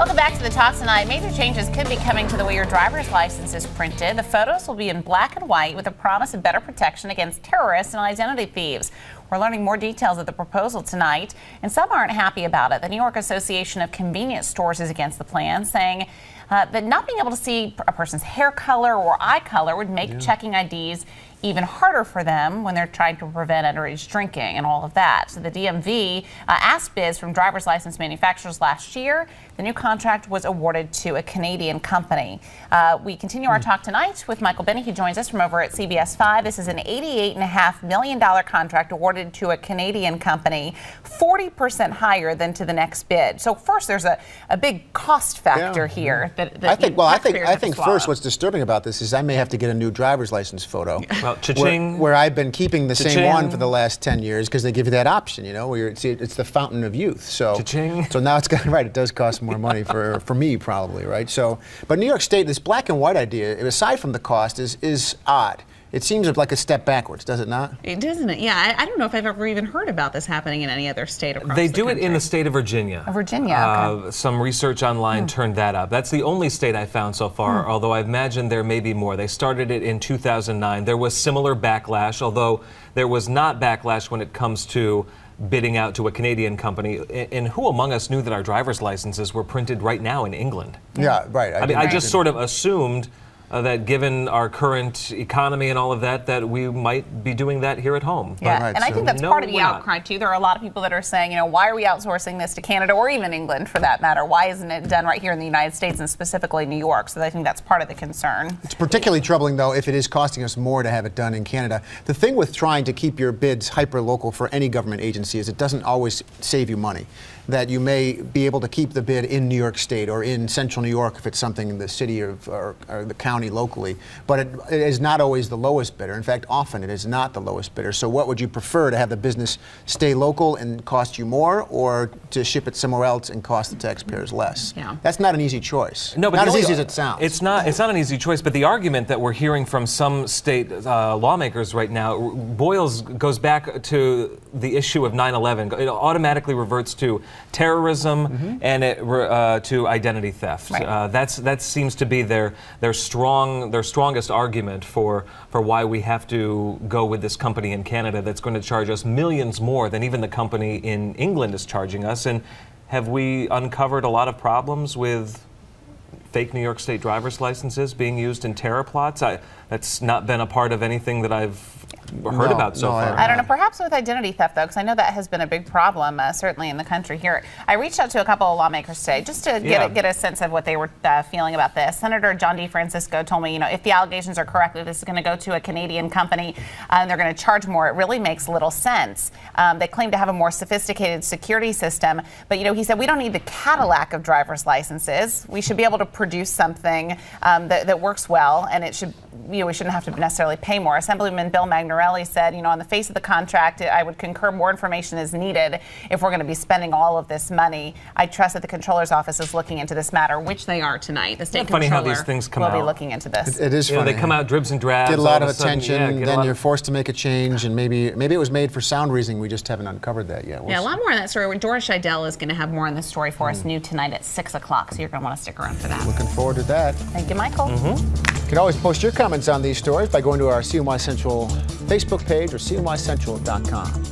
Welcome back to the talk tonight. Major changes could be coming to the way your driver's license is printed. The photos will be in black and white with a promise of better protection against terrorists and identity thieves. We're learning more details of the proposal tonight, and some aren't happy about it. The New York Association of Convenience Stores is against the plan, saying that not being able to see a person's hair color or eye color would make checking IDs even harder for them when they're trying to prevent underage drinking and all of that. So the DMV asked bids from driver's license manufacturers last year. The new contract was awarded to a Canadian company. We continue our talk tonight with Michael Benny, who joins us from over at CBS 5. This is an $88.5 million contract awarded to a Canadian company, 40% higher than to the next bid. So first, there's a big cost factor here. I think first what's disturbing about this is I may have to get a new driver's license photo. Well, cha-ching. Where I've been keeping the Cha-ching. same one for the last 10 years because they give you that option, you know, where it's the fountain of youth. So, Cha-ching. so now it's got, right, it does cost more money for me probably, right? So, but New York State, this black and white idea, aside from the cost, is odd. It seems like a step backwards, does it not? It doesn't it? Yeah, I don't know if I've ever even heard about this happening in any other state across They the do country. it in the state of Virginia. Virginia, okay. Some research online turned that up. That's the only state I found so far, although I imagine there may be more. They started it in 2009. There was similar backlash, although there was not backlash when it comes to bidding out to a Canadian company. And who among us knew that our driver's licenses were printed right now in England? Yeah, right. I mean, I just sort of assumed that given our current economy and all of that, that we might be doing that here at home. Yeah, Right, and I so think that's no, part of the we're not. outcry, too. There are a lot of people that are saying, you know, why are we outsourcing this to Canada or even England, for that matter? Why isn't it done right here in the United States and specifically New York? So I think that's part of the concern. It's particularly troubling, though, if it is costing us more to have it done in Canada. The thing with trying to keep your bids hyper-local for any government agency is it doesn't always save you money. That you may be able to keep the bid in New York State or in central New York if it's something in the city or the county locally, but it is not always the lowest bidder. In fact, often it is not the lowest bidder. So what would you prefer, to have the business stay local and cost you more, or to ship it somewhere else and cost the taxpayers less? Yeah. That's not an easy choice. No, but not as easy as it sounds. It's not an easy choice, but the argument that we're hearing from some state lawmakers right now goes back to the issue of 9/11. It automatically reverts to terrorism and to identity theft. Right. That seems to be their strongest argument for why we have to go with this company in Canada that's going to charge us millions more than even the company in England is charging us. And have we uncovered a lot of problems with fake New York State driver's licenses being used in terror plots? That's not been a part of anything that I've heard about so far. I don't know, perhaps with identity theft, though, because I know that has been a big problem, certainly in the country here. I reached out to a couple of lawmakers today just to get a sense of what they were feeling about this. Senator John DeFrancisco told me, you know, if the allegations are correct that this is going to go to a Canadian company and they're going to charge more, it really makes little sense. They claim to have a more sophisticated security system, but, you know, he said we don't need the Cadillac of driver's licenses. We should be able to produce something that works well, and it should, you know, we shouldn't have to necessarily pay more. Assemblyman Bill Magnarelli said, you know, on the face of the contract, I would concur more information is needed if we're going to be spending all of this money. I trust that the Comptroller's office is looking into this matter, which they are tonight. The state It's funny how comptroller these things come will out. be looking into this. It is funny. They come out dribs and drabs. Get a lot all of a sudden, attention, get a then lot you're of- forced to make a change, and maybe it was made for sound reasoning. We just haven't uncovered that yet. Yeah, a lot more on that story. Doris Scheidel is going to have more on this story for us new tonight at 6 o'clock, so you're going to want to stick around for that. Looking forward to that. Thank you, Michael. You can always post your comments on these stories by going to our CNY Central Facebook page or CNYCentral.com.